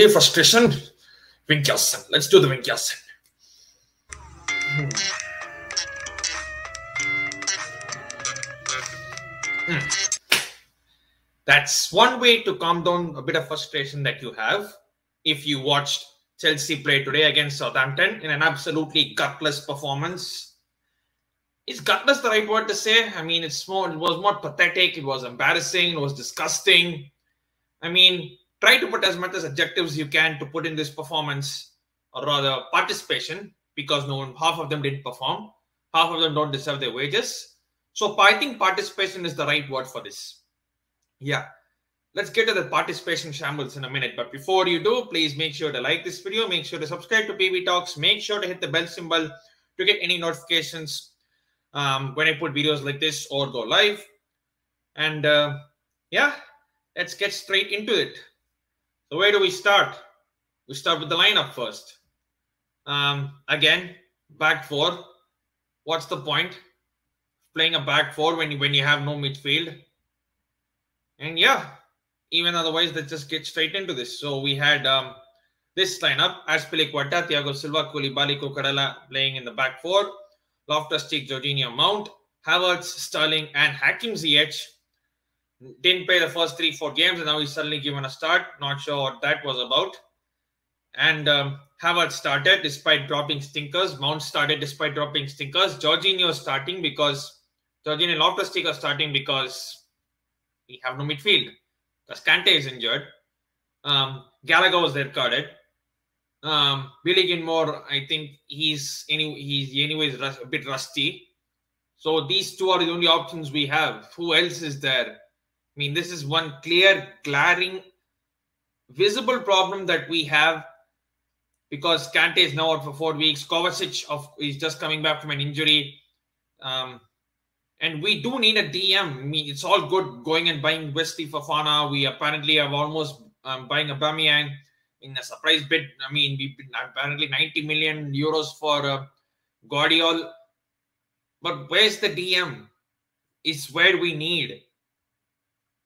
frustration. Vinkyasan. Let's do the Vinkyasan. That's one way to calm down a bit of frustration that you have if you watched Chelsea play today against Southampton in an absolutely gutless performance. Is gutless the right word to say? I mean, it was more pathetic, it was embarrassing, it was disgusting. I mean, try to put as much as adjectives you can to put in this performance, or rather participation, because half of them didn't perform. Half of them don't deserve their wages. So I think participation is the right word for this. Yeah, let's get to the participation shambles in a minute. But before you do, please make sure to like this video. Make sure to subscribe to PB Talks. Make sure to hit the bell symbol to get any notifications when I put videos like this or go live. And yeah, let's get straight into it. So where do we start? We start with the lineup first. Again, back four. What's the point playing a back four when you have no midfield? And yeah, even otherwise, let's just get straight into this. So we had this lineup: Azpilicueta, Thiago Silva, Koulibaly, Cucurella playing in the back four, Loftus-Cheek, Jorginho, Mount, Havertz, Sterling, and Hakim Ziyech. Didn't play the first 3-4 games, and now he's suddenly given a start. Not sure what that was about. And Havertz started despite dropping stinkers. Mount started despite dropping stinkers. Jorginho is starting because Jorginho and Loftus-Cheek are starting because we have no midfield. Because Kante is injured. Gallagher was red carded. Billy Gilmore, I think he's anyways a bit rusty. So these two are the only options we have. Who else is there? I mean, this is one clear, glaring, visible problem that we have because Kante is now out for 4 weeks. Kovacic is just coming back from an injury. And we do need a DM. I mean, it's all good going and buying Wesley Fofana. We apparently have almost buying Aubameyang in a surprise bid. I mean, we've been apparently 90 million euros for Guardiola. But where's the DM? It's where we need.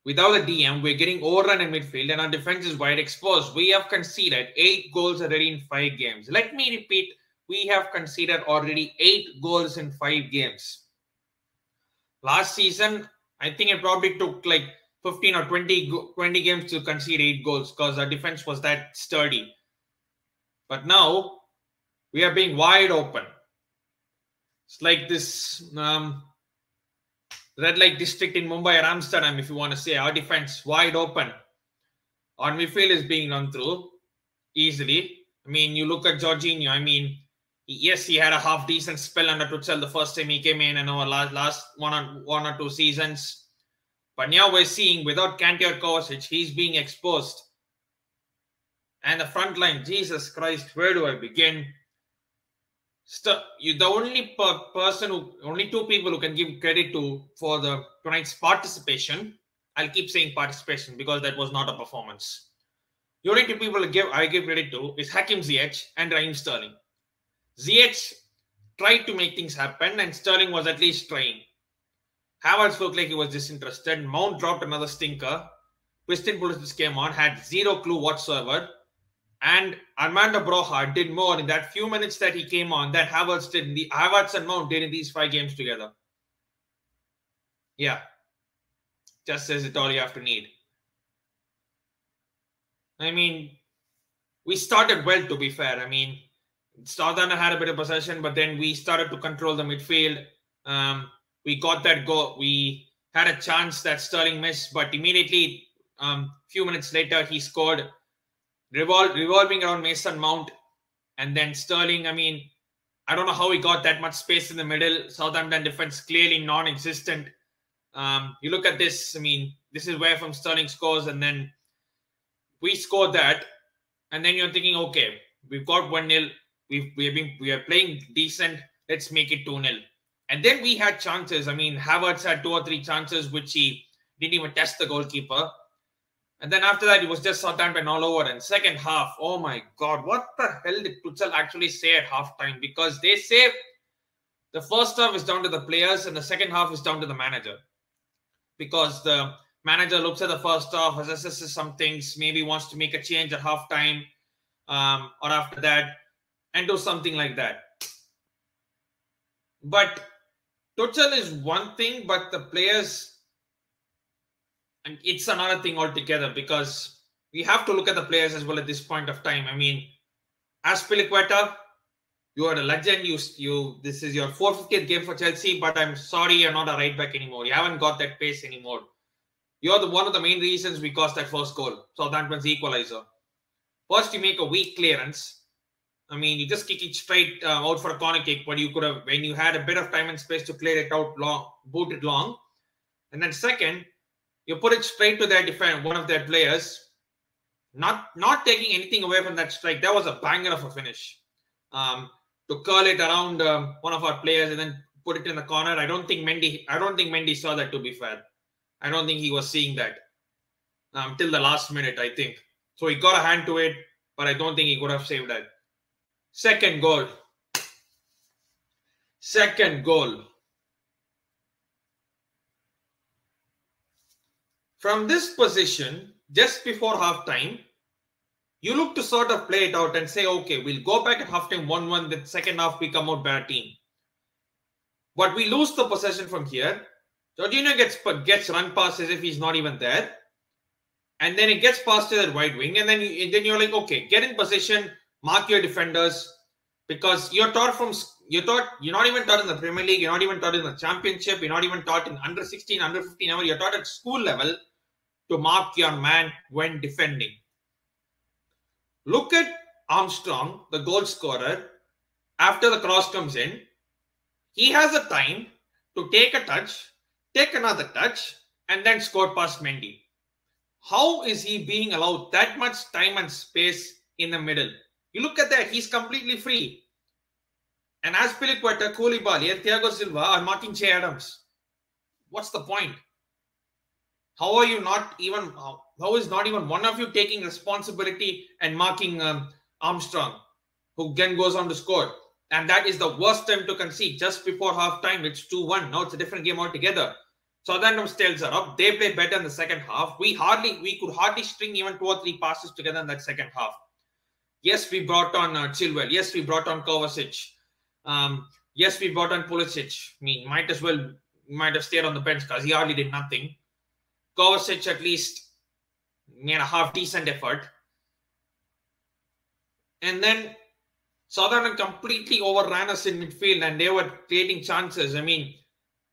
Without a DM, we're getting overrun in midfield and our defense is wide exposed. We have conceded 8 goals already in 5 games. Let me repeat, we have conceded already 8 goals in 5 games. Last season, I think it probably took like 15 or 20 games to concede 8 goals because our defense was that sturdy. But now, we are being wide open. It's like this red light district in Mumbai or Amsterdam, if you want to say. Our defense wide open. Our midfield is being run through easily. I mean, you look at Jorginho. I mean, yes, he had a half-decent spell under Tuchel the first time he came in and our last one or two seasons. But now we're seeing, without Kante or Kovacic, he's being exposed. And the front line, Jesus Christ, where do I begin? The only two people who can give credit to for tonight's participation, I'll keep saying participation because that was not a performance. The only two people I give credit to is Hakim Ziyech and Raheem Sterling. Ziyech tried to make things happen and Sterling was at least trying. Havertz looked like he was disinterested. Mount dropped another stinker. Christian Pulisic came on, had zero clue whatsoever. And Armando Broja did more in that few minutes that he came on that Havertz and Mount did in these 5 games together. Yeah. Just says it all you have to need. I mean, we started well, to be fair. I mean, Southampton had a bit of possession, but then we started to control the midfield. We got that goal. We had a chance that Sterling missed, but immediately, few minutes later, he scored, revolving around Mason Mount. And then Sterling, I mean, I don't know how he got that much space in the middle. Southampton defense clearly non-existent. You look at this, I mean, this is where from Sterling scores, and then we scored that. And then you're thinking, okay, we've got 1-0. We are playing decent. Let's make it 2-0. And then we had chances. I mean, Havertz had 2 or 3 chances, which he didn't even test the goalkeeper. And then after that, it was just Southampton all over. And second half, oh my God, what the hell did Tuchel actually say at halftime? Because they say the first half is down to the players and the second half is down to the manager. Because the Manager looks at the first half, assesses some things, maybe wants to make a change at halftime or after that, and do something like that. But Tuchel is one thing, but the players, and it's another thing altogether, because we have to look at the players as well at this point of time. I mean, Azpilicueta, you are a legend. This is your 450th game for Chelsea, but I'm sorry, you're not a right back anymore. You haven't got that pace anymore. You're one of the main reasons we caused that first goal, Southampton's equalizer. First, you make a weak clearance. I mean, you just kick it straight out for a corner kick, but you could have, when you had a bit of time and space to clear it out long, boot it long. And then second, you put it straight to their defense, one of their players, not taking anything away from that strike. That was a banger of a finish. To curl it around one of our players and then put it in the corner. I don't think Mendy saw that, to be fair. I don't think he was seeing that till the last minute, I think. So he got a hand to it, but I don't think he could have saved that. Second goal. From this position, just before halftime, you look to sort of play it out and say, okay, we'll go back at halftime 1-1, the second half we come out better team. But we lose the possession from here. Jorginho gets run past as if he's not even there. And then it gets past to that wide wing. And then you're like, okay, get in position, mark your defenders. Because you're not even taught in the Premier League, you're not even taught in the Championship, you're not even taught in under 16, under 15 level, you're taught at school level to mark your man when defending. Look at Armstrong, the goal scorer. After the cross comes in, he has a time to take a touch, take another touch, and then score past Mendy. How is he being allowed that much time and space in the middle? You look at that, he's completely free. And Azpilicueta, Koulibaly, and Thiago Silva are marking Che Adams. What's the point? How is not even one of you taking responsibility and marking Armstrong, who then goes on to score? And that is the worst time to concede. Just before halftime, it's 2-1. Now it's a different game altogether. Southampton's tails are up. They play better in the second half. We could hardly string even 2 or 3 passes together in that second half. Yes, we brought on Chilwell. Yes, we brought on Kovacic. Yes, we brought on Pulisic. I mean, might have stayed on the bench because he hardly did nothing. Kovacic at least made a half-decent effort. And then Southampton completely overran us in midfield and they were creating chances. I mean,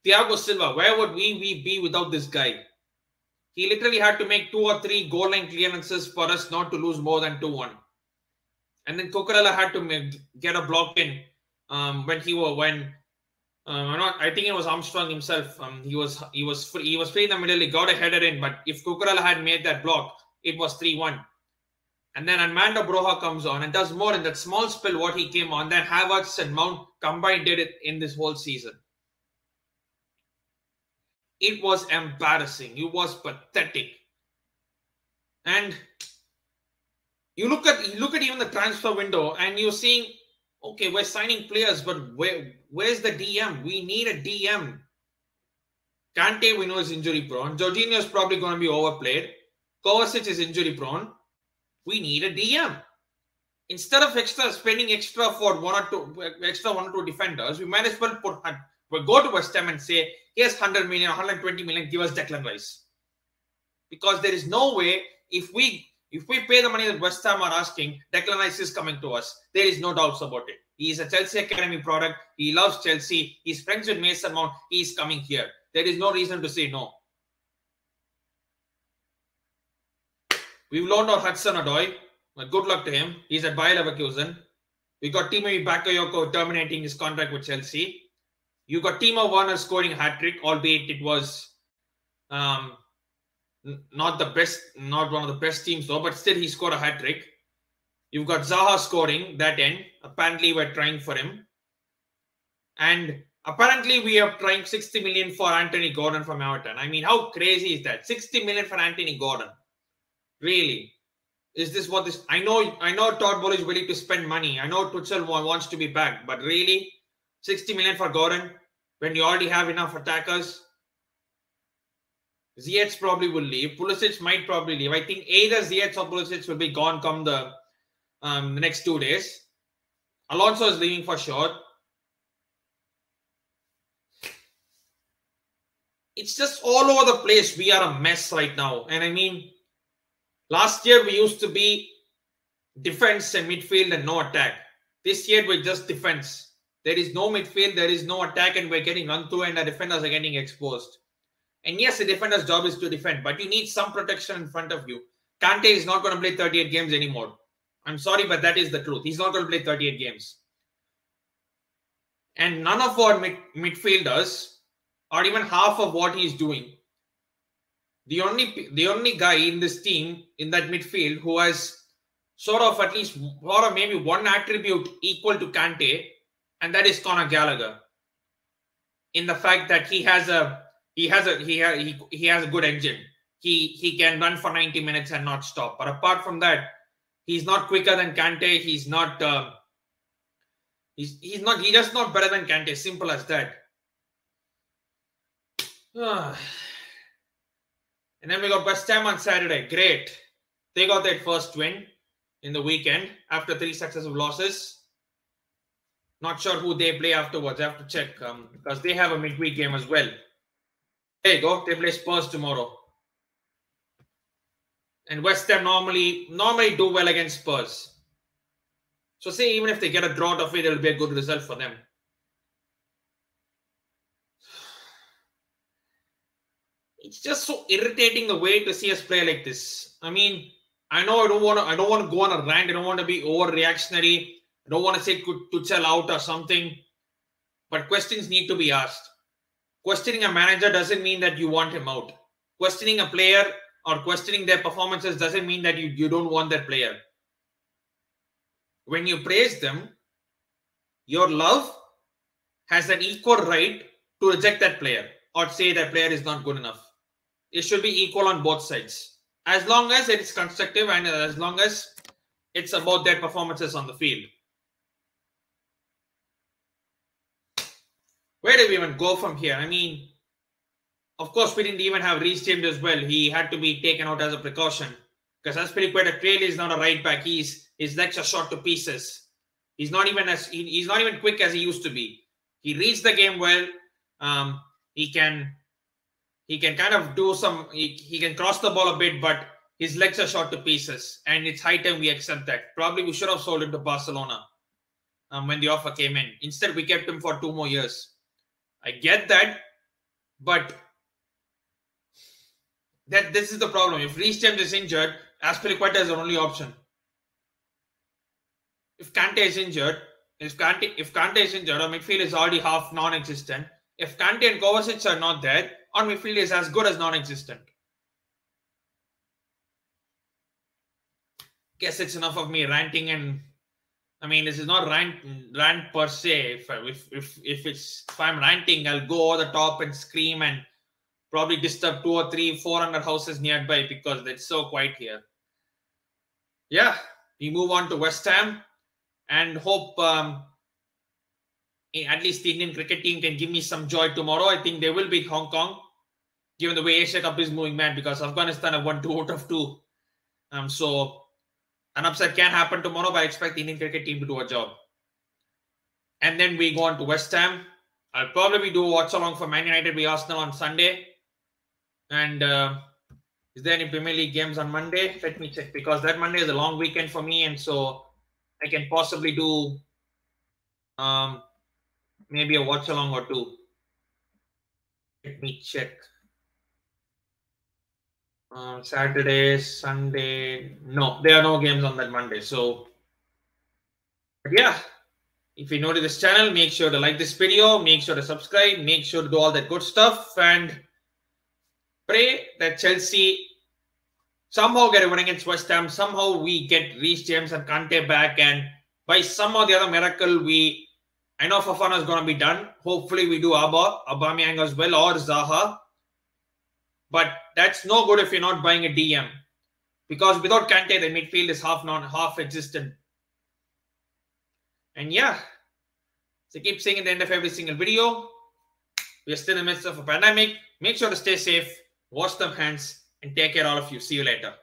Thiago Silva, where would we be without this guy? He literally had to make 2 or 3 goal line clearances for us not to lose more than 2-1. And then Cucurella had to get a block in I think it was Armstrong himself. He was free in the middle. He got a header in, but if Cucurella had made that block, it was 3-1. And then Armando Broja comes on and does more in that small spell what he came on. Then Havertz and Mount combined did it in this whole season. It was embarrassing. It was pathetic. And you look at even the transfer window and you're seeing, okay, we're signing players, but where's the DM? We need a DM. Kante, we know, is injury prone. Jorginho is probably going to be overplayed. Kovacic is injury prone. We need a DM. Instead of spending extra for one or two defenders, we might as well go to West Ham and say, here's 100 million, 120 million, give us Declan Rice. Because there is no way, if we pay the money that West Ham are asking, Declan Rice is coming to us. There is no doubts about it. He is a Chelsea Academy product. He loves Chelsea. He's friends with Mason Mount. He is coming here. There is no reason to say no. We've loaned out Hudson-Odoi. Well, good luck to him. He's at Bayer Leverkusen. We got Timo Bakayoko terminating his contract with Chelsea. You got Timo Werner scoring a hat-trick, albeit it was not one of the best teams though, but still he scored a hat-trick. You've got Zaha scoring that end. Apparently we're trying for him. And apparently we are trying 60 million for Anthony Gordon from Everton. I mean, how crazy is that? 60 million for Anthony Gordon. Really? Is this what this... I know Todd Bowley is willing to spend money. I know Tuchel wants to be back. But really? 60 million for Gordon when you already have enough attackers? Ziyech probably will leave. Pulisic might probably leave. I think either Ziyech or Pulisic will be gone come the next 2 days. Alonso is leaving for sure. It's just all over the place. We are a mess right now. And I mean, last year we used to be defense and midfield and no attack. This year we're just defense. There is no midfield, there is no attack, and we're getting run through and the defenders are getting exposed. And yes, the defender's job is to defend, but you need some protection in front of you. Kante is not going to play 38 games anymore. I'm sorry, but that is the truth. He's not going to play 38 games. And none of our midfielders or even half of what he's doing. The only guy in this team, in that midfield, who has sort of at least or maybe one attribute equal to Kante, and that is Conor Gallagher. In the fact that he has a good engine. He can run for 90 minutes and not stop. But apart from that, he's not quicker than Kante. He's just not better than Kante. Simple as that. And then we got West Ham on Saturday. Great. They got their first win in the weekend after 3 successive losses. Not sure who they play afterwards. I have to check because they have a midweek game as well. There you go. They play Spurs tomorrow. And West Ham normally do well against Spurs. So say even if they get a draw of it, it'll be a good result for them. It's just so irritating the way to see us play like this. I mean, I know I don't want to go on a rant. I don't want to be overreactionary. I don't want to say Tuchel out or something. But questions need to be asked. Questioning a manager doesn't mean that you want him out. Questioning a player or questioning their performances doesn't mean that you don't want that player. When you praise them, your love has an equal right to reject that player or say that player is not good enough. It should be equal on both sides. As long as it is constructive and as long as it's about their performances on the field. Where do we even go from here? I mean, of course, we didn't even have Reece James as well. He had to be taken out as a precaution. Because Azpilicueta clearly is not a right back. His legs are shot to pieces. He's not even quick as he used to be. He reads the game well. He can kind of do some. He can cross the ball a bit, but his legs are shot to pieces, and it's high time we accept that. Probably we should have sold him to Barcelona when the offer came in. Instead, we kept him for 2 more years. I get that, but this is the problem. If Reece James is injured, Azpilicueta is the only option. If Kante is injured, our midfield is already half non-existent. If Kante and Kovacic are not there, our midfield is as good as non-existent. Guess it's enough of me ranting, and I mean, this is not rant per se. If I'm ranting, I'll go over the top and scream and probably disturb 200 or 300, 400 houses nearby because it's so quiet here. Yeah, we move on to West Ham and hope at least the Indian cricket team can give me some joy tomorrow. I think they will beat Hong Kong, given the way Asia Cup is moving mad, because Afghanistan have won 2 out of 2. So an upset can happen tomorrow, but I expect the Indian cricket team to do a job. And then we go on to West Ham. I'll probably do a watch along for Man United v Arsenal on Sunday. And is there any Premier League games on Monday? Let me check, because that Monday is a long weekend for me, and so I can possibly do maybe a watch along or 2. Let me check. Saturday, Sunday. No, there are no games on that Monday. So, but yeah, if you're new to this channel, make sure to like this video, make sure to subscribe, make sure to do all that good stuff, and pray that Chelsea somehow get a win against West Ham. Somehow we get Reece James and Kante back, and by some or the other miracle, I know Fofana is going to be done. Hopefully we do Aubameyang as well, or Zaha. But that's no good if you're not buying a DM. Because without Kante, the midfield is half existent. And yeah, so keep saying at the end of every single video, we are still in the midst of a pandemic. Make sure to stay safe. Wash them hands and take care, all of you. See you later.